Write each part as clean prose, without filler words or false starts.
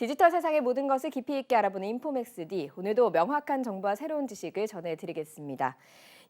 디지털 세상의 모든 것을 깊이 있게 알아보는 인포맥스D. 오늘도 명확한 정보와 새로운 지식을 전해드리겠습니다.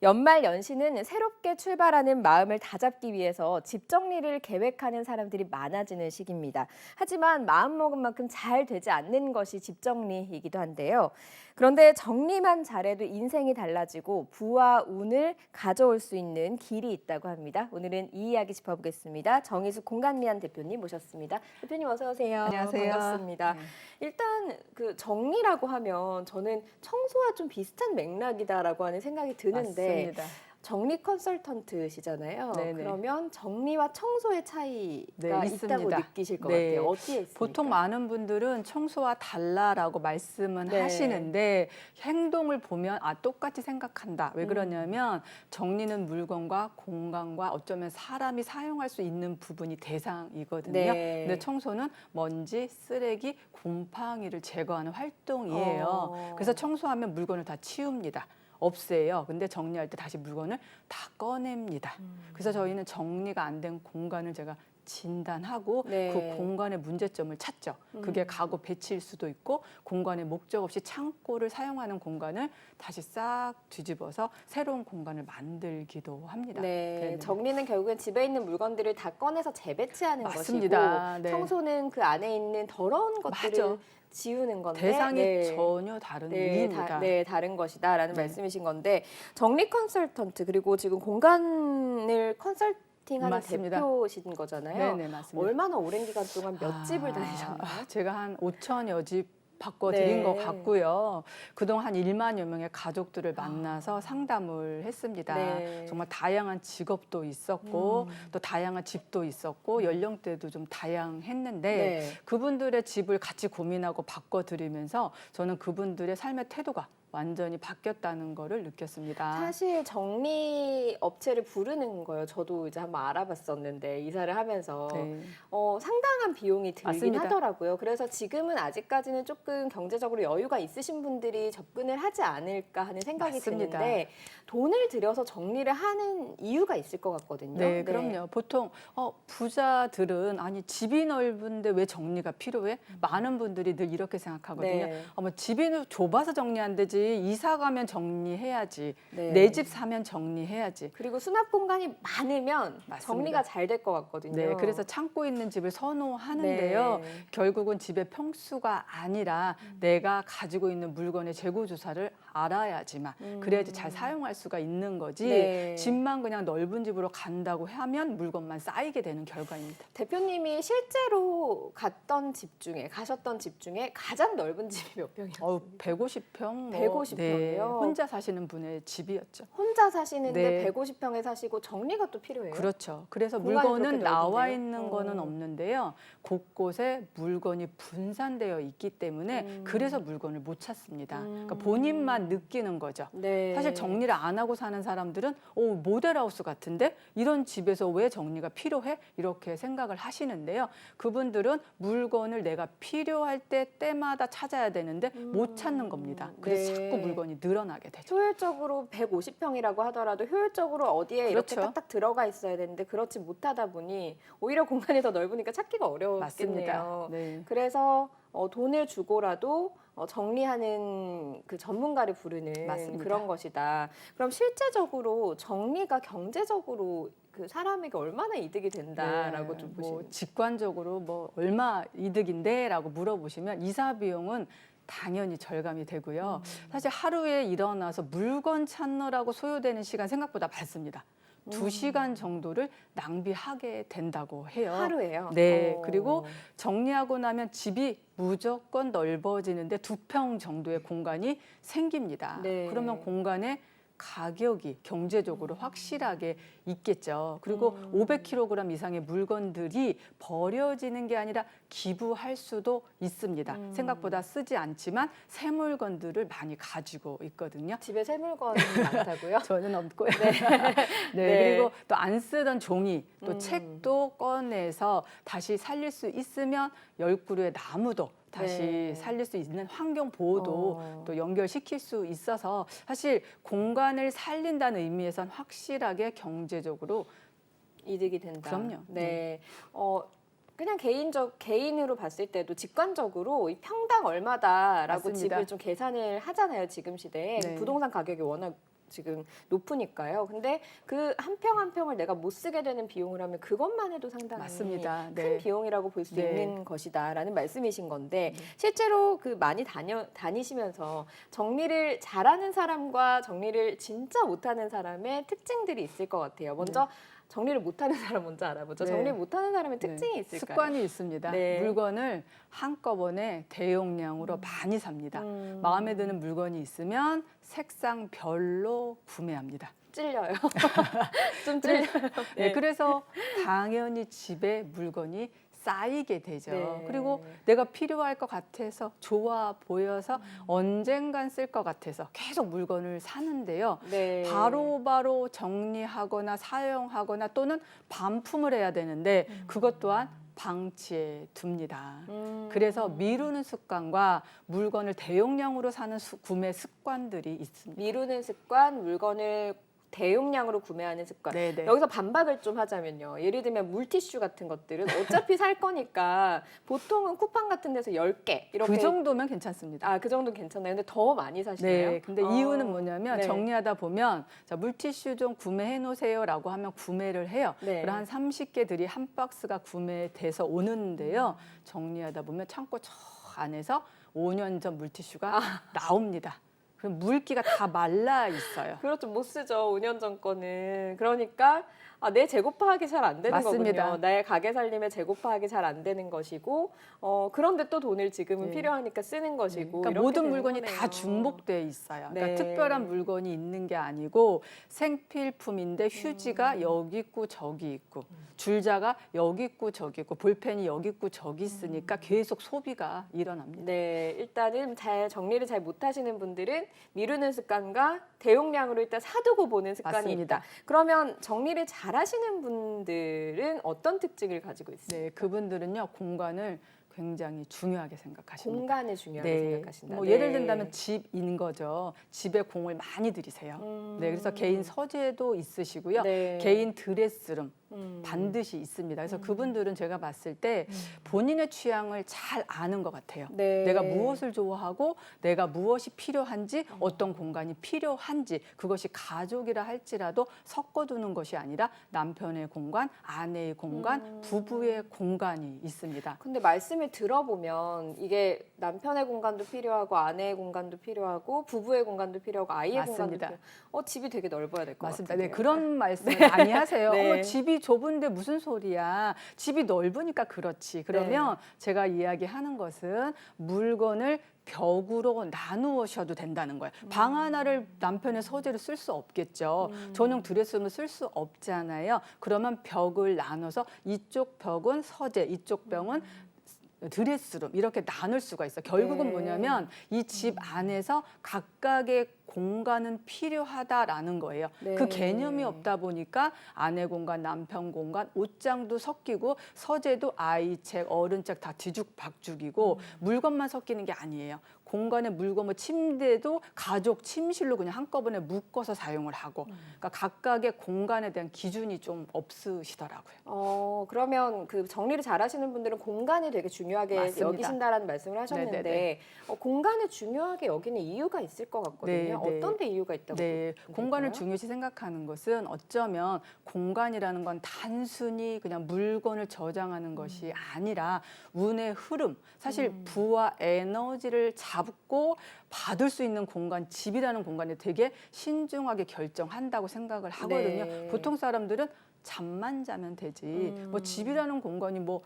연말 연시는 새롭게 출발하는 마음을 다잡기 위해서 집 정리를 계획하는 사람들이 많아지는 시기입니다. 하지만 마음먹은 만큼 잘 되지 않는 것이 집 정리이기도 한데요. 그런데 정리만 잘해도 인생이 달라지고 부와 운을 가져올 수 있는 길이 있다고 합니다. 오늘은 이 이야기 짚어보겠습니다. 정희숙 공간미안 대표님 모셨습니다. 대표님 어서 오세요. 안녕하세요. 반갑습니다. 네. 일단 그 정리라고 하면 저는 청소와 좀 비슷한 맥락이다라고 하는 생각이 드는데 맞습니다. 정리 컨설턴트시잖아요. 네네. 그러면 정리와 청소의 차이가 네, 있다고 있습니다. 느끼실 것 네. 같아요. 어디에 있습니까? 보통 많은 분들은 청소와 달라라고 말씀은 네. 하시는데 행동을 보면 똑같이 생각한다. 왜 그러냐면 정리는 물건과 공간과 어쩌면 사람이 사용할 수 있는 부분이 대상이거든요. 네. 근데 청소는 먼지, 쓰레기, 곰팡이를 제거하는 활동이에요. 그래서 청소하면 물건을 다 치웁니다. 없애요. 근데 정리할 때 다시 물건을 다 꺼냅니다. 그래서 저희는 정리가 안 된 공간을 제가 진단하고 네. 그 공간의 문제점을 찾죠. 그게 가구 배치일 수도 있고 공간의 목적 없이 창고를 사용하는 공간을 다시 싹 뒤집어서 새로운 공간을 만들기도 합니다. 네, 네네. 정리는 결국엔 집에 있는 물건들을 다 꺼내서 재배치하는 맞습니다. 것이고 네. 청소는 그 안에 있는 더러운 것들을 맞아. 지우는 건데 대상이 전혀 다른 일입니다. 다른 것이다라는 네. 말씀이신 건데 정리 컨설턴트 그리고 지금 공간을 컨설팅하는 맞습니다. 대표신 거잖아요. 네네, 맞습니다. 얼마나 오랜 기간 동안 몇 집을 다니셨나요? 제가 한 5천여 집 바꿔드린 네. 것 같고요. 그동안 한 1만여 명의 가족들을 만나서 상담을 했습니다. 네. 정말 다양한 직업도 있었고 또 다양한 집도 있었고 연령대도 좀 다양했는데 네. 그분들의 집을 같이 고민하고 바꿔드리면서 저는 그분들의 삶의 태도가 완전히 바뀌었다는 거를 느꼈습니다. 사실 정리 업체를 부르는 거예요. 저도 이제 한번 알아봤었는데 이사를 하면서 네. 상당한 비용이 들긴 맞습니다. 하더라고요. 그래서 지금은 아직까지는 조금 경제적으로 여유가 있으신 분들이 접근을 하지 않을까 하는 생각이 맞습니다. 드는데 돈을 들여서 정리를 하는 이유가 있을 것 같거든요. 네, 그럼요. 보통 부자들은 아니 집이 넓은데 왜 정리가 필요해? 많은 분들이 늘 이렇게 생각하거든요. 네. 뭐 집이 좁아서 정리 안 되지. 이사 가면 정리해야지. 네. 내 집 사면 정리해야지. 그리고 수납 공간이 많으면 맞습니다. 정리가 잘 될 것 같거든요. 네, 그래서 창고 있는 집을 선호하는데요. 네. 결국은 집의 평수가 아니라 내가 가지고 있는 물건의 재고 조사를 알아야지만 그래야지 잘 사용할 수가 있는 거지. 네. 집만 그냥 넓은 집으로 간다고 하면 물건만 쌓이게 되는 결과입니다. 대표님이 실제로 가셨던 집 중에 가장 넓은 집이 몇 평이었어요? 150평. 150평 이요? 혼자 사시는 분의 집이었죠. 혼자 사시는데 네. 150평에 사시고 정리가 또 필요해요? 그렇죠. 그래서 공간이 물건은 그렇게 나와 넓은데요? 있는 거는 없는데요. 곳곳에 물건이 분산되어 있기 때문에 그래서 물건을 못 찾습니다. 그러니까 본인만 느끼는 거죠. 네. 사실 정리를 안 하고 사는 사람들은 모델하우스 같은데 이런 집에서 왜 정리가 필요해? 이렇게 생각을 하시는데요. 그분들은 물건을 내가 필요할 때마다 찾아야 되는데 못 찾는 겁니다. 그래서 네. 자꾸 물건이 늘어나게 되죠. 효율적으로 150평이라고 하더라도 효율적으로 어디에 이렇게 그렇죠. 딱딱 들어가 있어야 되는데 그렇지 못하다 보니 오히려 공간이 더 넓으니까 찾기가 어렵겠네요. 맞습니다. 네. 그래서 돈을 주고라도 정리하는 그 전문가를 부르는 맞습니다. 그런 것이다. 그럼 실제적으로 정리가 경제적으로 그 사람에게 얼마나 이득이 된다라고 좀 보시는 직관적으로 얼마 이득인데라고 물어보시면 이사 비용은 당연히 절감이 되고요. 사실 하루에 일어나서 물건 찾느라고 소요되는 시간 생각보다 많습니다. 2시간 정도를 낭비하게 된다고 해요. 하루에요? 네. 그리고 정리하고 나면 집이 무조건 넓어지는데 2평 정도의 공간이 생깁니다. 네. 그러면 공간에 가격이 경제적으로 확실하게 있겠죠. 그리고 500kg 이상의 물건들이 버려지는 게 아니라 기부할 수도 있습니다. 생각보다 쓰지 않지만 새 물건들을 많이 가지고 있거든요. 집에 새 물건이 많다고요? 저는 없고요. 네. 네. 그리고 또 안 쓰던 종이, 또 책도 꺼내서 다시 살릴 수 있으면 10그루의 나무도 다시 네. 살릴 수 있는 환경 보호도 또 연결시킬 수 있어서 사실 공간을 살린다는 의미에선 확실하게 경제적으로 이득이 된다. 그럼요. 네. 그냥 개인으로 봤을 때도 직관적으로 이 평당 얼마다라고 맞습니다. 집을 좀 계산을 하잖아요. 지금 시대에 네. 부동산 가격이 워낙 지금 높으니까요. 근데 그 한 평 한 평을 내가 못 쓰게 되는 비용을 하면 그것만 해도 상당히 맞습니다. 큰 네. 비용이라고 볼 수 네. 있는 것이다라는 말씀이신 건데 실제로 그 많이 다니시면서 정리를 잘하는 사람과 정리를 진짜 못하는 사람의 특징들이 있을 것 같아요. 먼저 정리를 못하는 사람 먼저 알아보죠. 네. 정리를 못하는 사람의 네. 특징이 있을까요? 습관이 있습니다. 네. 물건을 한꺼번에 대용량으로 많이 삽니다. 마음에 드는 물건이 있으면 색상별로 구매합니다. 찔려요. 좀 찔려요. 네, 그래서 당연히 집에 물건이 쌓이게 되죠. 네. 그리고 내가 필요할 것 같아서 좋아 보여서 언젠간 쓸 것 같아서 계속 물건을 사는데요. 네. 바로바로 정리하거나 사용하거나 또는 반품을 해야 되는데 그것 또한 방치해 둡니다. 그래서 미루는 습관과 물건을 대용량으로 사는 구매 습관들이 있습니다. 미루는 습관, 물건을 대용량으로 구매하는 습관. 네네. 여기서 반박을 좀 하자면요. 예를 들면 물티슈 같은 것들은 어차피 살 거니까 보통은 쿠팡 같은 데서 10개 이렇게 그 정도면 괜찮습니다. 그 정도는 괜찮아요. 근데 더 많이 사시나요? 네, 근데 이유는 뭐냐면 네. 정리하다 보면 자, 물티슈 좀 구매해 놓으세요라고 하면 구매를 해요. 네. 그럼 한 30개들이 한 박스가 구매돼서 오는데요. 정리하다 보면 창고 저 안에서 5년 전 물티슈가 나옵니다. 그럼 물기가 다 말라 있어요. 그렇죠. 못 쓰죠. 5년 전 거는. 그러니까 내 재고 파악이 잘 안 되는 맞습니다. 거군요. 나의 가게 살림의 재고 파악이 잘 안 되는 것이고 그런데 또 돈을 지금은 네. 필요하니까 쓰는 것이고 그러니까 이렇게 모든 되는 물건이 거네요. 다 중복돼 있어요. 그러니까 네. 특별한 물건이 있는 게 아니고 생필품인데 휴지가 여기 있고 저기 있고 줄자가 여기 있고 저기 있고 볼펜이 여기 있고 저기 있으니까 계속 소비가 일어납니다. 네, 일단은 정리를 잘 못하시는 분들은 미루는 습관과 대용량으로 일단 사두고 보는 습관이 맞습니다. 있다. 그러면 정리를 잘하시는 분들은 어떤 특징을 가지고 있어요? 네, 그분들은요 공간을 굉장히 중요하게 생각하십니다. 공간을 중요하게 생각하신다. 뭐 네. 예를 든다면 집인 거죠. 집에 공을 많이 들이세요. 네, 그래서 개인 서재도 있으시고요. 네. 개인 드레스룸 반드시 있습니다. 그래서 그분들은 제가 봤을 때 본인의 취향을 잘 아는 것 같아요. 네. 내가 무엇을 좋아하고 내가 무엇이 필요한지 어떤 공간이 필요한지 그것이 가족이라 할지라도 섞어두는 것이 아니라 남편의 공간, 아내의 공간, 부부의 공간이 있습니다. 근데 말씀을 들어보면 이게 남편의 공간도 필요하고 아내의 공간도 필요하고 부부의 공간도 필요하고 아이의 맞습니다. 공간도 필요하고 집이 되게 넓어야 될 것 맞습니다. 같아요. 네, 그런 말씀 많이 하세요. 네. 어머, 집이 좁은데 무슨 소리야. 집이 넓으니까 그렇지. 그러면 제가 이야기하는 것은 물건을 벽으로 나누셔도 된다는 거예요. 방 하나를 남편의 서재로 쓸 수 없겠죠. 전용 드레스룸을 쓸 수 없잖아요. 그러면 벽을 나눠서 이쪽 벽은 서재, 이쪽 벽은 드레스룸 이렇게 나눌 수가 있어요. 결국은 네. 뭐냐면 이 집 안에서 각각의 공간은 필요하다라는 거예요. 네. 그 개념이 없다 보니까 아내 공간, 남편 공간, 옷장도 섞이고 서재도 아이 책, 어른 책 다 뒤죽박죽이고 물건만 섞이는 게 아니에요. 공간에 물건, 뭐 침대도 가족 침실로 그냥 한꺼번에 묶어서 사용을 하고 그러니까 각각의 공간에 대한 기준이 좀 없으시더라고요. 그러면 그 정리를 잘하시는 분들은 공간이 되게 중요하게 맞습니다. 여기신다라는 말씀을 하셨는데 네네네. 공간을 중요하게 여기는 이유가 있을 것 같거든요. 네, 네. 어떤 데 이유가 있다고 네, 보실까요? 공간을 중요시 생각하는 것은 어쩌면 공간이라는 건 단순히 그냥 물건을 저장하는 것이 아니라 운의 흐름, 사실 부와 에너지를 잡고 받을 수 있는 공간, 집이라는 공간에 되게 신중하게 결정한다고 생각을 하거든요. 네. 보통 사람들은 잠만 자면 되지. 뭐 집이라는 공간이 뭐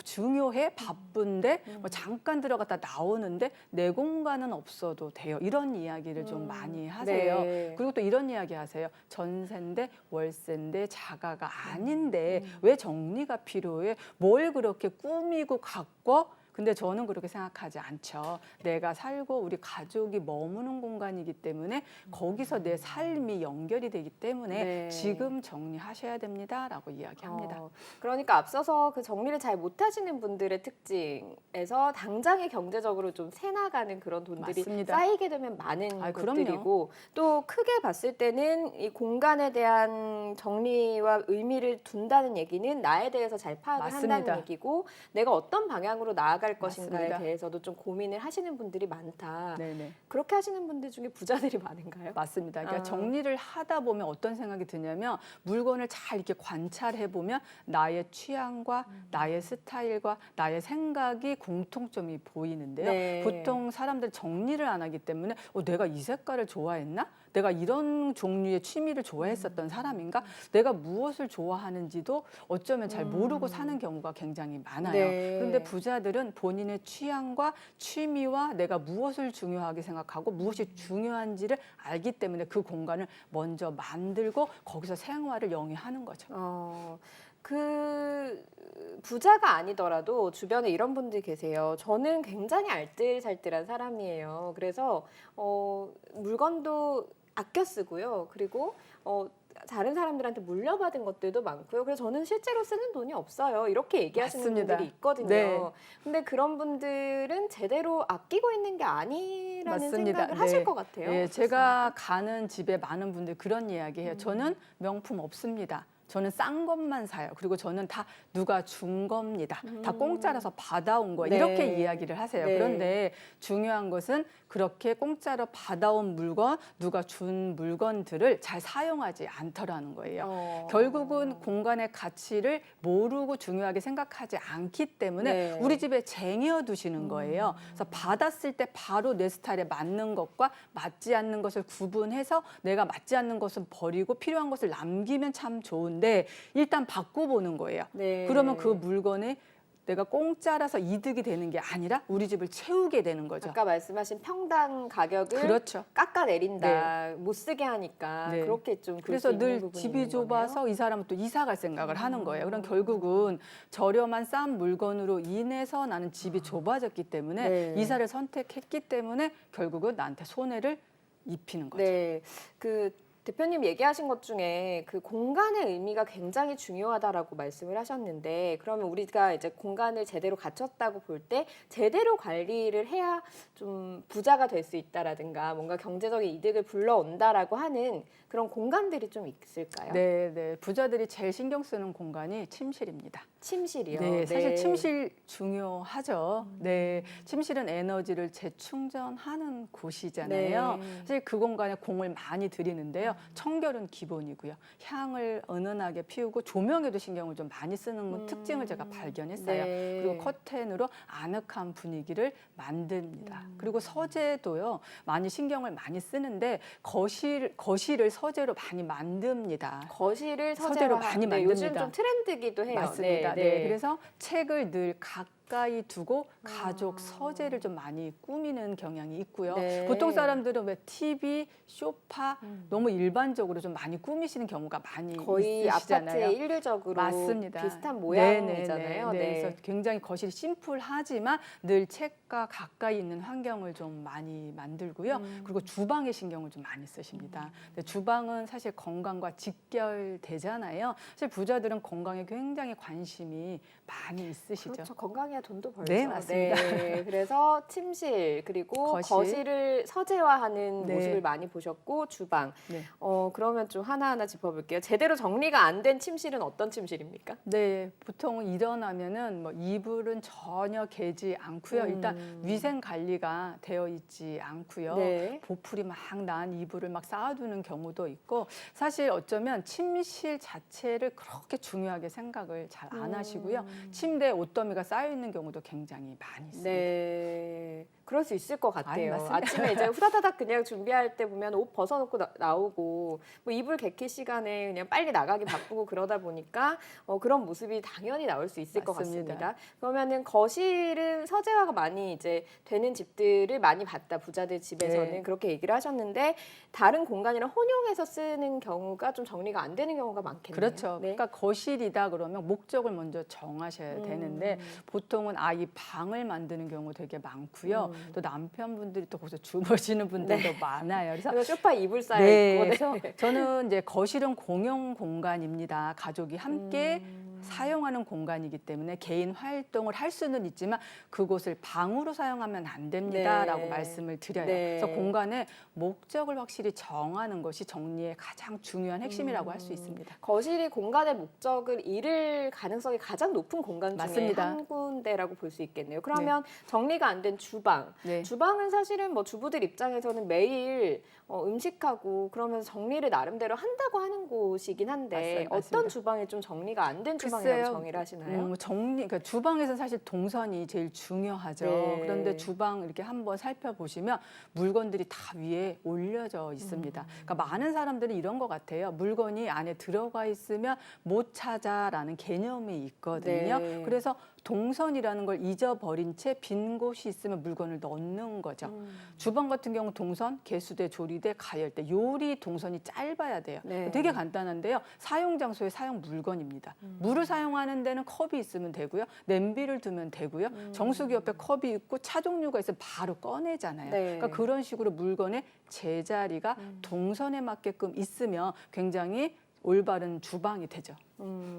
중요해? 바쁜데 뭐 잠깐 들어갔다 나오는데 내 공간은 없어도 돼요. 이런 이야기를 좀 많이 하세요. 네. 그리고 또 이런 이야기 하세요. 전세인데 월세인데 자가가 아닌데 왜 정리가 필요해? 뭘 그렇게 꾸미고 가꿔? 근데 저는 그렇게 생각하지 않죠. 내가 살고 우리 가족이 머무는 공간이기 때문에 거기서 내 삶이 연결이 되기 때문에 네. 지금 정리하셔야 됩니다라고 이야기합니다. 그러니까 앞서서 그 정리를 잘 못하시는 분들의 특징에서 당장에 경제적으로 좀 새나가는 그런 돈들이 맞습니다. 쌓이게 되면 많은 아, 그럼요. 것들이고 또 크게 봤을 때는 이 공간에 대한 정리와 의미를 둔다는 얘기는 나에 대해서 잘 파악을 맞습니다. 한다는 얘기고 내가 어떤 방향으로 나아갈 것인가에 맞습니다. 대해서도 좀 고민을 하시는 분들이 많다. 네네. 그렇게 하시는 분들 중에 부자들이 많은가요? 맞습니다. 그러니까 아. 정리를 하다 보면 어떤 생각이 드냐면 물건을 잘 이렇게 관찰해 보면 나의 취향과 나의 스타일과 나의 생각이 공통점이 보이는데요. 네. 보통 사람들 정리를 안 하기 때문에 내가 이 색깔을 좋아했나? 내가 이런 종류의 취미를 좋아했었던 사람인가? 내가 무엇을 좋아하는지도 어쩌면 잘 모르고 사는 경우가 굉장히 많아요. 네. 그런데 부자들은 본인의 취향과 취미와 내가 무엇을 중요하게 생각하고 무엇이 중요한지를 알기 때문에 그 공간을 먼저 만들고 거기서 생활을 영위하는 거죠. 그 부자가 아니더라도 주변에 이런 분들이 계세요. 저는 굉장히 알뜰살뜰한 사람이에요. 그래서 물건도 아껴 쓰고요. 그리고 다른 사람들한테 물려받은 것들도 많고요. 그래서 저는 실제로 쓰는 돈이 없어요. 이렇게 얘기하시는 맞습니다. 분들이 있거든요. 네. 근데 그런 분들은 제대로 아끼고 있는 게 아니라는 맞습니다. 생각을 하실 네. 것 같아요. 예, 제가 가는 집에 많은 분들이 그런 이야기해요. 저는 명품 없습니다. 저는 싼 것만 사요. 그리고 저는 다 누가 준 겁니다. 다 공짜라서 받아온 거예요. 네. 이렇게 이야기를 하세요. 네. 그런데 중요한 것은 그렇게 공짜로 받아온 물건, 누가 준 물건들을 잘 사용하지 않더라는 거예요. 결국은 공간의 가치를 모르고 중요하게 생각하지 않기 때문에 네. 우리 집에 쟁여 두시는 거예요. 그래서 받았을 때 바로 내 스타일에 맞는 것과 맞지 않는 것을 구분해서 내가 맞지 않는 것은 버리고 필요한 것을 남기면 참 좋은데 일단 바꿔보는 거예요. 네. 그러면 그 물건이 내가 공짜라서 이득이 되는 게 아니라 우리 집을 채우게 되는 거죠. 아까 말씀하신 평당 가격을 그렇죠. 깎아내린다. 못 쓰게 하니까 네. 그렇게 좀 그래서 볼수 있는 늘 부분이 집이 있는 좁아서 거네요. 이 사람은 또 이사 갈 생각을 하는 거예요. 그럼 결국은 저렴한 싼 물건으로 인해서 나는 집이 좁아졌기 때문에 네. 이사를 선택했기 때문에 결국은 나한테 손해를 입히는 거죠. 네, 그 대표님 얘기하신 것 중에 그 공간의 의미가 굉장히 중요하다라고 말씀을 하셨는데 그러면 우리가 이제 공간을 제대로 갖췄다고 볼 때 제대로 관리를 해야 좀 부자가 될 수 있다라든가 뭔가 경제적인 이득을 불러온다라고 하는 그런 공간들이 좀 있을까요? 네, 네. 부자들이 제일 신경 쓰는 공간이 침실입니다. 침실이요. 네, 사실 침실 중요하죠. 네, 침실은 에너지를 재충전하는 곳이잖아요. 네. 사실 그 공간에 공을 많이 들이는데요. 청결은 기본이고요. 향을 은은하게 피우고 조명에도 신경을 좀 많이 쓰는 특징을 제가 발견했어요. 네. 그리고 커튼으로 아늑한 분위기를 만듭니다. 그리고 서재도요, 많이 신경을 많이 쓰는데 거실을 서재로 많이 만듭니다. 거실을 서재로 서재로 많이 네, 요즘 만듭니다. 좀 트렌드기도 해요. 맞습니다. 네. 그래서 책을 늘 가까이 두고 가족 서재를 좀 많이 꾸미는 경향이 있고요. 네. 보통 사람들은 왜 TV, 소파 너무 일반적으로 좀 많이 꾸미시는 경우가 많이 거의 있으시잖아요. 아파트에 일률적으로 맞습니다. 비슷한 모양이잖아요. 네. 네. 그래서 굉장히 거실이 심플하지만 늘 책과 가까이 있는 환경을 좀 많이 만들고요. 그리고 주방에 신경을 좀 많이 쓰십니다. 근데 주방은 사실 건강과 직결되잖아요. 사실 부자들은 건강에 굉장히 관심이 많이 있으시죠. 그렇죠. 건강해야 돈도 벌죠. 네, 맞습니다. 네, 그래서 침실 그리고 거실. 거실을 서재화하는 네. 모습을 많이 보셨고 주방. 네. 그러면 좀 하나하나 짚어볼게요. 제대로 정리가 안 된 침실은 어떤 침실입니까? 네, 보통 일어나면은 뭐 이불은 전혀 개지 않고요. 일단 위생 관리가 되어 있지 않고요. 네. 보풀이 막 난 이불을 막 쌓아두는 경우도 있고 사실 어쩌면 침실 자체를 그렇게 중요하게 생각을 잘 안 하시고요. 침대에 옷더미가 쌓여 있는 경우도 굉장히 많이 있습니다. 네. 그럴 수 있을 것 아이, 같아요. 맞습니다. 아침에 이제 후다다닥 그냥 준비할 때 보면 옷 벗어놓고 나오고 뭐 이불 개키 시간에 그냥 빨리 나가기 바쁘고 그러다 보니까 그런 모습이 당연히 나올 수 있을 것 맞습니다. 같습니다. 그러면은 거실은 서재화가 많이 이제 되는 집들을 많이 봤다. 부자들 집에서는 네. 그렇게 얘기를 하셨는데 다른 공간이랑 혼용해서 쓰는 경우가 좀 정리가 안 되는 경우가 많겠네요. 그렇죠. 네. 그러니까 거실이다 그러면 목적을 먼저 정하셔야 되는데 보통은 이 방을 만드는 경우 되게 많고요. 또 남편분들이 또 거기서 주무시는 분들도 많아요. 그래서 그래서 소파 이불 쌓여 네, 있고. 그래서 저는 이제 거실은 공용 공간입니다. 가족이 함께 사용하는 공간이기 때문에 개인 활동을 할 수는 있지만 그곳을 방으로 사용하면 안 됩니다라고 네. 말씀을 드려요. 네. 그래서 공간의 목적을 확실히 정하는 것이 정리의 가장 중요한 핵심이라고 할 수 있습니다. 거실이 공간의 목적을 잃을 가능성이 가장 높은 공간 중에 맞습니다. 한 군데라고 볼 수 있겠네요. 그러면 정리가 안 된 주방. 네. 주방은 사실은 뭐 주부들 입장에서는 매일 음식하고 그러면서 정리를 나름대로 한다고 하는 곳이긴 한데 맞습니다. 어떤 주방이 좀 정리가 안 된 주방이라고 글쎄요. 정의를 하시나요? 그러니까 주방에서 사실 동선이 제일 중요하죠. 네. 그런데 주방 이렇게 한번 살펴보시면 물건들이 다 위에 올려져 있습니다. 그러니까 많은 사람들은 이런 것 같아요. 물건이 안에 들어가 있으면 못 찾아라는 개념이 있거든요. 네. 그래서 동선이라는 걸 잊어버린 채 빈 곳이 있으면 물건을 넣는 거죠. 주방 같은 경우 동선, 개수대, 조리대, 가열대, 요리 동선이 짧아야 돼요. 네. 되게 간단한데요. 사용 장소의 사용 물건입니다. 물을 사용하는 데는 컵이 있으면 되고요. 냄비를 두면 되고요. 정수기 옆에 컵이 있고 차 종류가 있으면 바로 꺼내잖아요. 네. 그러니까 그런 식으로 물건의 제자리가 동선에 맞게끔 있으면 굉장히 올바른 주방이 되죠.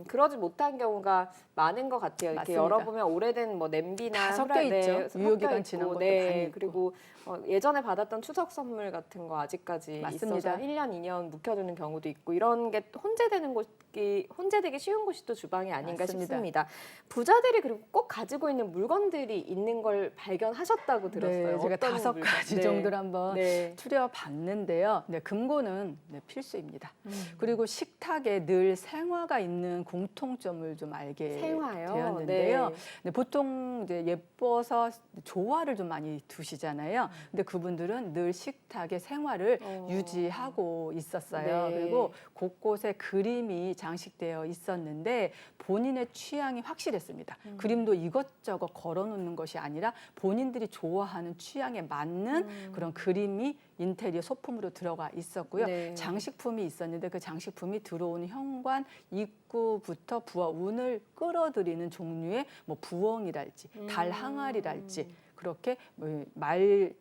그러지 못한 경우가 많은 것 같아요. 이렇게 맞습니다. 열어보면 오래된 뭐 냄비나 다 섞여 있죠. 섞여 유효기간 있고, 지난 것도 네. 많이 있고. 그리고 예전에 받았던 추석 선물 같은 거 아직까지 맞습니다. 있어서 1년, 2년 묵혀두는 경우도 있고 이런 게 혼재되기 쉬운 곳이 또 주방이 아닌가 맞습니다. 싶습니다. 부자들이 그리고 꼭 가지고 있는 물건들이 있는 걸 발견하셨다고 들었어요. 네, 제가 어떤 5가지 네. 정도를 한번 네. 추려봤는데요. 네, 금고는 필수입니다. 그리고 식탁에 늘 생화가 있는 공통점을 좀 알게 생화요? 되었는데요. 네. 네, 보통 이제 예뻐서 조화를 좀 많이 두시잖아요. 근데 그분들은 늘 식탁에 생화를 유지하고 있었어요. 네. 그리고 곳곳에 그림이 장식되어 있었는데 본인의 취향이 확실했습니다. 그림도 이것저것 걸어놓는 것이 아니라 본인들이 좋아하는 취향에 맞는 그런 그림이 인테리어 소품으로 들어가 있었고요. 네. 장식품이 있었는데 그 장식품이 들어오는 현관 입구부터 부엌 운을 끌어들이는 종류의 뭐 부엉이랄지 달 항아리랄지 그렇게 말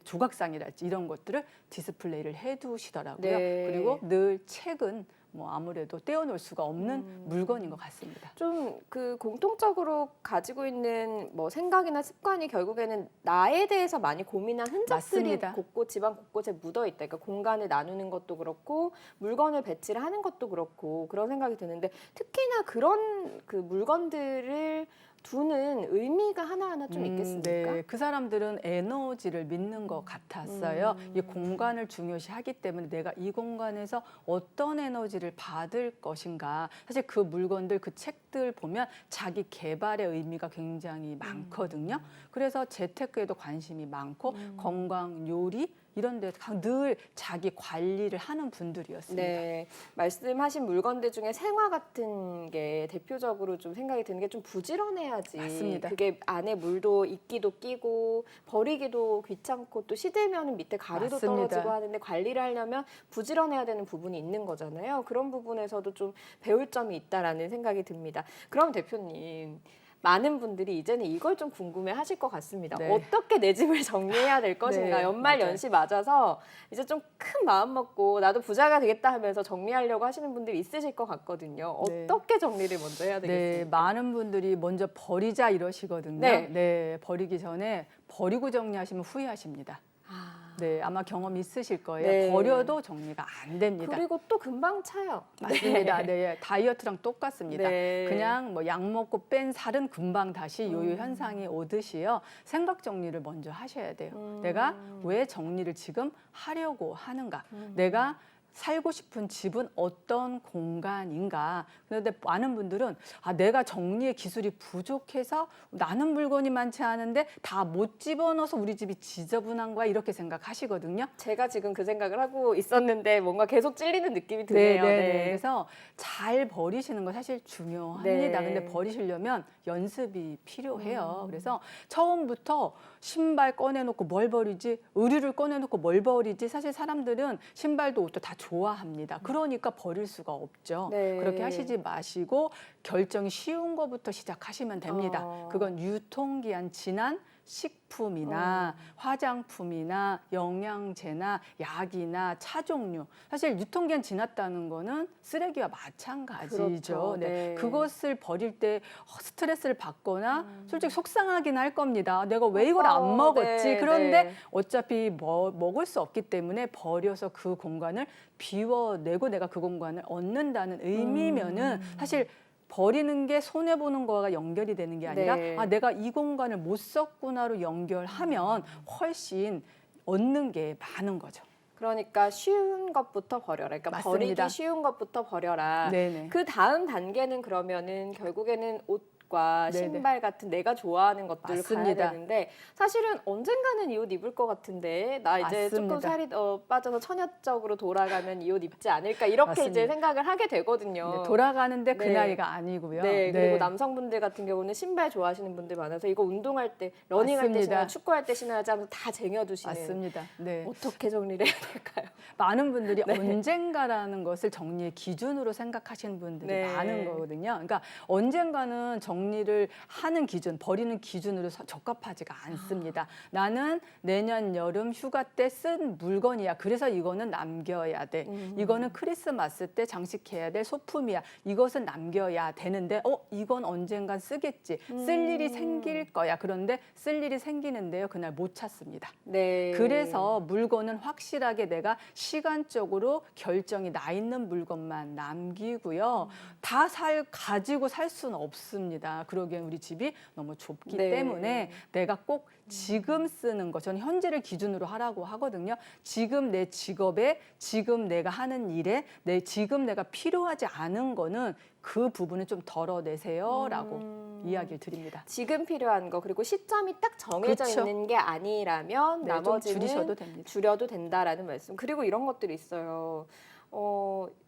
조각상이랄지 이런 것들을 디스플레이를 해두시더라고요. 네. 그리고 늘 책은 뭐 아무래도 떼어놓을 수가 없는 물건인 것 같습니다. 좀 그 공통적으로 가지고 있는 뭐 생각이나 습관이 결국에는 나에 대해서 많이 고민한 흔적들이 맞습니다. 집안 곳곳에 묻어 있다. 그러니까 공간을 나누는 것도 그렇고 물건을 배치를 하는 것도 그렇고 그런 생각이 드는데 특히나 그런 그 물건들을 두는 의미가 하나하나 좀 있겠습니까? 네, 그 사람들은 에너지를 믿는 것 같았어요. 이 공간을 중요시하기 때문에 내가 이 공간에서 어떤 에너지를 받을 것인가. 사실 그 물건들, 그 책들 보면 자기 개발의 의미가 굉장히 많거든요. 그래서 재테크에도 관심이 많고 건강, 요리 이런 데 늘 자기 관리를 하는 분들이었습니다. 네, 말씀하신 물건들 중에 생화 같은 게 대표적으로 좀 생각이 드는 게 좀 부지런해야지. 맞습니다. 그게 안에 물도 이끼도 끼고 버리기도 귀찮고 또 시들면 밑에 가루도 맞습니다. 떨어지고 하는데 관리를 하려면 부지런해야 되는 부분이 있는 거잖아요. 그런 부분에서도 좀 배울 점이 있다라는 생각이 듭니다. 그럼 대표님. 많은 분들이 이제는 이걸 좀 궁금해하실 것 같습니다. 네. 어떻게 내 집을 정리해야 될 것인가? 네, 연말 맞아요. 연시 맞아서 이제 좀 큰 마음 먹고 나도 부자가 되겠다 하면서 정리하려고 하시는 분들이 있으실 것 같거든요. 네. 어떻게 정리를 먼저 해야 네, 되겠습니까? 많은 분들이 먼저 버리자 이러시거든요. 네. 네, 버리기 전에 버리고 정리하시면 후회하십니다. 아, 네, 아마 경험 있으실 거예요. 네. 버려도 정리가 안 됩니다. 그리고 또 금방 차요. 맞습니다. 네, 다이어트랑 똑같습니다. 네. 그냥 뭐 약 먹고 뺀 살은 금방 다시 요요 현상이 오듯이요. 생각 정리를 먼저 하셔야 돼요. 내가 왜 정리를 지금 하려고 하는가? 내가 살고 싶은 집은 어떤 공간인가. 그런데 많은 분들은 내가 정리의 기술이 부족해서 나는 물건이 많지 않은데 다 못 집어넣어서 우리 집이 지저분한 거야 이렇게 생각하시거든요. 제가 지금 그 생각을 하고 있었는데 뭔가 계속 찔리는 느낌이 드네요. 네. 그래서 잘 버리시는 거 사실 중요합니다. 네. 근데 버리시려면 연습이 필요해요. 그래서 처음부터 신발 꺼내놓고 뭘 버리지, 의류를 꺼내놓고 뭘 버리지. 사실 사람들은 신발도 옷도 다 좋아합니다. 그러니까 버릴 수가 없죠. 네. 그렇게 하시지 마시고 결정이 쉬운 거부터 시작하시면 됩니다. 어. 그건 유통기한 지난 식품이나 화장품이나 영양제나 약이나 차 종류. 사실 유통기한 지났다는 거는 쓰레기와 마찬가지죠. 그렇죠. 네. 그것을 버릴 때 스트레스를 받거나 솔직히 속상하긴 할 겁니다. 내가 왜 이걸 안 아까워. 먹었지? 네, 그런데 네. 어차피 먹을 수 없기 때문에 버려서 그 공간을 비워내고 내가 그 공간을 얻는다는 의미면은 사실 버리는 게 손해보는 거와 연결이 되는 게 아니라 네. 내가 이 공간을 못 썼구나로 연결하면 훨씬 얻는 게 많은 거죠. 그러니까 쉬운 것부터 버려라. 그러니까 맞습니다. 버리기 쉬운 것부터 버려라. 네네. 그 다음 단계는 그러면은 결국에는 옷과 네네. 신발 같은 내가 좋아하는 것들을 가야 맞습니다. 되는데 사실은 언젠가는 이 옷 입을 것 같은데 나 이제 조금 맞습니다. 살이 빠져서 처녀적으로 돌아가면 이 옷 입지 않을까 이렇게 이제 맞습니다. 생각을 하게 되거든요. 네, 돌아가는데 그 네. 나이가 아니고요. 네, 그리고 남성분들 같은 경우는 신발 좋아하시는 분들 많아서 이거 운동할 때, 러닝할 때 맞습니다. 신어야 축구할 때 신어야지 하면서 다 쟁여두시는. 맞습니다. 네. 어떻게 정리를 해야 될까요? 많은 분들이 언젠가라는 것을 정리의 기준으로 생각하시는 분들이 네. 많은 거거든요. 그러니까 언젠가는 정리를 하는 기준, 버리는 기준으로 적합하지가 않습니다. 나는 내년 여름 휴가 때 쓴 물건이야. 그래서 이거는 남겨야 돼. 이거는 크리스마스 때 장식해야 될 소품이야. 이것은 남겨야 되는데 이건 언젠간 쓰겠지. 쓸 일이 생길 거야. 그런데 쓸 일이 생기는데요. 그날 못 찾습니다. 네. 그래서 물건은 확실하게 내가 시간적으로 결정이 나 있는 물건만 남기고요. 다 가지고 살 수는 없습니다. 그러기엔 우리 집이 너무 좁기 네. 때문에 내가 꼭 지금 쓰는 거, 저는 현재를 기준으로 하라고 하거든요. 지금 내 직업에, 지금 내가 하는 일에, 지금 내가 필요하지 않은 거는 그 부분을 좀 덜어내세요라고 이야기를 드립니다. 지금 필요한 거 그리고 시점이 딱 정해져 그렇죠. 있는 게 아니라면 네, 좀 나머지는 줄이셔도 됩니다. 줄여도 된다라는 말씀. 그리고 이런 것들이 있어요.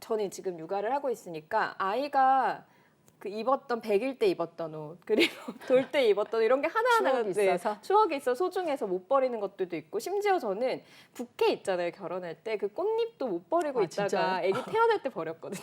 저는 지금 육아를 하고 있으니까 아이가 그 입었던 100일 때 입었던 옷 그리고 돌 때 입었던 옷 이런 게 하나하나가 추억이 있어서? 추억이 있어 소중해서 못 버리는 것들도 있고 심지어 저는 부케 있잖아요. 결혼할 때 그 꽃잎도 못 버리고 있다가 진짜요? 아기 태어날 때 버렸거든요.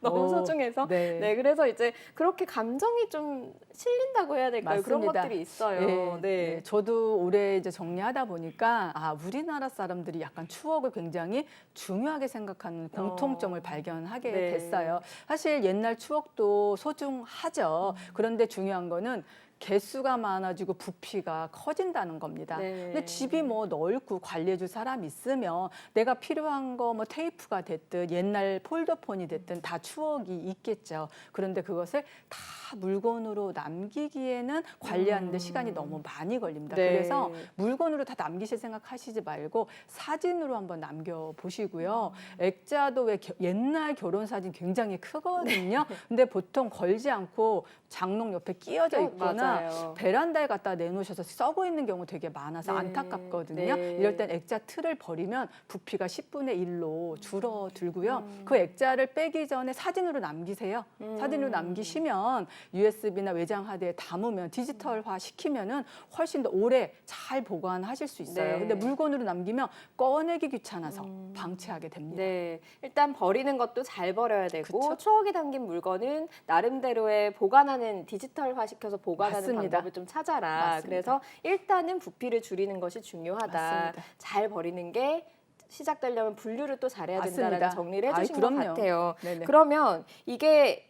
너무 소중해서. 네. 그래서 이제 그렇게 감정이 좀 실린다고 해야 될까요? 그런 맞습니다. 것들이 있어요. 네. 저도 올해 이제 정리하다 보니까 우리나라 사람들이 약간 추억을 굉장히 중요하게 생각하는 공통점을 발견하게 네. 됐어요. 사실 옛날 추억도 소중하죠. 그런데 중요한 거는 개수가 많아지고 부피가 커진다는 겁니다. 네. 근데 집이 뭐 넓고 관리해줄 사람 있으면 내가 필요한 거 뭐 테이프가 됐든 옛날 폴더폰이 됐든 다 추억이 있겠죠. 그런데 그것을 다 물건으로 남기기에는 관리하는데 시간이 너무 많이 걸립니다. 네. 그래서 물건으로 다 남기실 생각하시지 말고 사진으로 한번 남겨보시고요. 액자도 왜 옛날 결혼 사진 굉장히 크거든요. 근데 보통 걸지 않고 장롱 옆에 끼어져 있거나 맞아요. 베란다에 갖다 내놓으셔서 썩어 있는 경우 되게 많아서 네. 안타깝거든요. 네. 이럴 땐 액자 틀을 버리면 부피가 10분의 1로 줄어들고요. 그 액자를 빼기 전에 사진으로 남기세요. 사진으로 남기시면 USB나 외장 하드에 담으면 디지털화 시키면은 훨씬 더 오래 잘 보관하실 수 있어요. 네. 근데 물건으로 남기면 꺼내기 귀찮아서 방치하게 됩니다. 네, 일단 버리는 것도 잘 버려야 되고 그쵸? 추억이 담긴 물건은 나름대로의 보관하는 디지털화 시켜서 보관하는 맞습니다. 방법을 좀 찾아라. 맞습니다. 그래서 일단은 부피를 줄이는 것이 중요하다. 맞습니다. 잘 버리는 게 시작되려면 분류를 또 잘해야 된다는 맞습니다. 정리를 해주신 것 그럼요. 같아요. 네네. 그러면 이게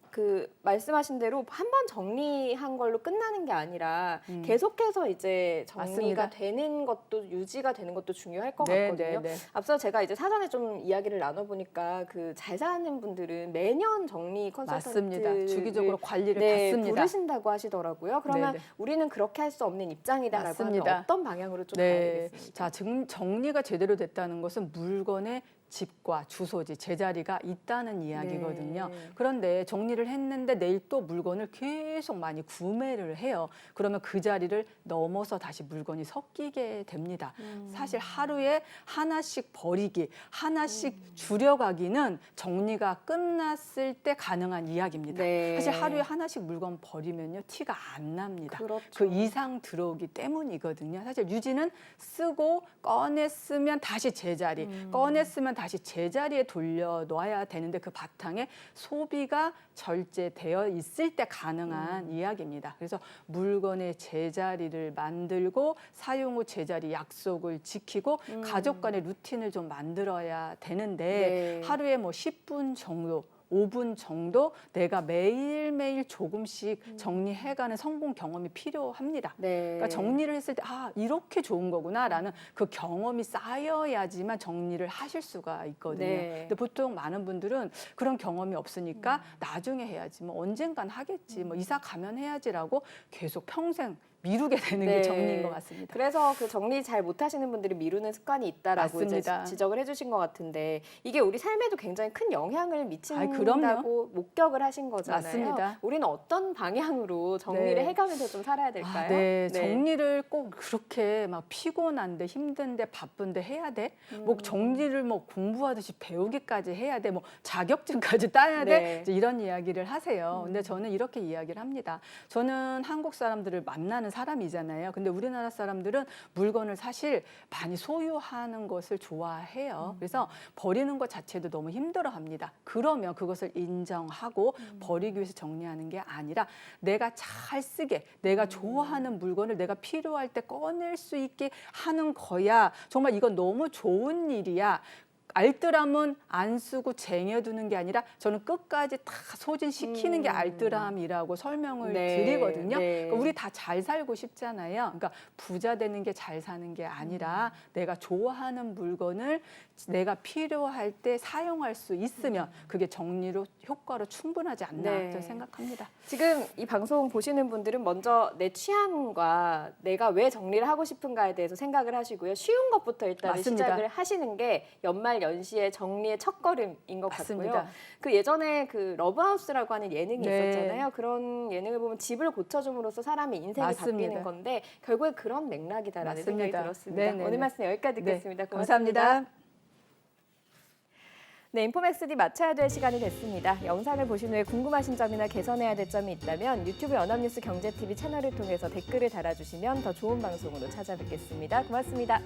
그 말씀하신 대로 한 번 정리한 걸로 끝나는 게 아니라 계속해서 이제 정리가 맞습니다. 되는 것도 유지가 되는 것도 중요할 것 같거든요. 네. 앞서 제가 이제 사전에 좀 이야기를 나눠보니까 그 잘 사는 분들은 매년 정리 맞습니다. 컨설턴트를 주기적으로 관리를 네, 받습니다. 부르신다고 하시더라고요. 그러면 네네. 우리는 그렇게 할 수 없는 입장이다라고 하면 맞습니다. 어떤 방향으로 좀 가야 되겠습니까? 자, 정리가 제대로 됐다는 것은 물건의 집과 주소지, 제자리가 있다는 이야기거든요. 네. 그런데 정리를 했는데 내일 또 물건을 계속 많이 구매를 해요. 그러면 그 자리를 넘어서 다시 물건이 섞이게 됩니다. 사실 하루에 하나씩 버리기, 하나씩 줄여가기는 정리가 끝났을 때 가능한 이야기입니다. 네. 사실 하루에 하나씩 물건 버리면요, 티가 안 납니다. 그렇죠. 그 이상 들어오기 때문이거든요. 사실 유지는 쓰고 꺼냈으면 다시 제자리, 꺼냈으면 다시 제자리에 돌려놓아야 되는데 그 바탕에 소비가 절제되어 있을 때 가능한 이야기입니다. 그래서 물건의 제자리를 만들고 사용 후 제자리 약속을 지키고 가족 간의 루틴을 좀 만들어야 되는데 네. 하루에 뭐 10분 정도 5분 정도 내가 매일매일 조금씩 정리해가는 성공 경험이 필요합니다. 네. 그러니까 정리를 했을 때 이렇게 좋은 거구나라는 그 경험이 쌓여야지만 정리를 하실 수가 있거든요. 네. 근데 보통 많은 분들은 그런 경험이 없으니까 나중에 해야지, 뭐 언젠간 하겠지, 뭐 이사 가면 해야지라고 계속 평생 미루게 되는 네. 게 정리인 것 같습니다. 그래서 그 정리 잘 못하시는 분들이 미루는 습관이 있다라고 이제 맞습니다. 지적을 해주신 것 같은데 이게 우리 삶에도 굉장히 큰 영향을 미친다고 그럼요. 목격을 하신 거잖아요. 맞습니다. 우리는 어떤 방향으로 정리를 네. 해가면서 좀 살아야 될까요? 네, 정리를 꼭 그렇게 막 피곤한데 힘든데 바쁜데 해야 돼? 뭐 정리를 뭐 공부하듯이 배우기까지 해야 돼? 뭐 자격증까지 따야 돼? 네. 이제 이런 이야기를 하세요. 근데 저는 이렇게 이야기를 합니다. 저는 한국 사람들을 만나는 사람이잖아요. 근데 우리나라 사람들은 물건을 사실 많이 소유하는 것을 좋아해요. 그래서 버리는 것 자체도 너무 힘들어합니다. 그러면 그것을 인정하고 버리기 위해서 정리하는 게 아니라 내가 잘 쓰게, 내가 좋아하는 물건을 내가 필요할 때 꺼낼 수 있게 하는 거야. 정말 이건 너무 좋은 일이야. 알뜰함은 안 쓰고 쟁여두는 게 아니라 저는 끝까지 다 소진시키는 게 알뜰함이라고 설명을 네, 드리거든요. 네. 그러니까 우리 다 잘 살고 싶잖아요. 그러니까 부자 되는 게 잘 사는 게 아니라 내가 좋아하는 물건을 내가 필요할 때 사용할 수 있으면 그게 정리로 효과로 충분하지 않나 네. 저는 생각합니다. 지금 이 방송 보시는 분들은 먼저 내 취향과 내가 왜 정리를 하고 싶은가에 대해서 생각을 하시고요. 쉬운 것부터 일단 맞습니다. 시작을 하시는 게 연말 연시의 정리의 첫걸음인 것 맞습니다. 같고요. 그 예전에 그 러브하우스라고 하는 예능이 네. 있었잖아요. 그런 예능을 보면 집을 고쳐줌으로써 사람의 인생이 맞습니다. 바뀌는 건데 결국에 그런 맥락이다라는 생각이 맞습니다. 들었습니다. 네네네. 오늘 말씀 여기까지 듣겠습니다. 네, 고맙습니다. 감사합니다. 네, 인포맥스D 마쳐야 될 시간이 됐습니다. 영상을 보신 후에 궁금하신 점이나 개선해야 될 점이 있다면 유튜브 연합뉴스 경제TV 채널을 통해서 댓글을 달아주시면 더 좋은 방송으로 찾아뵙겠습니다. 고맙습니다.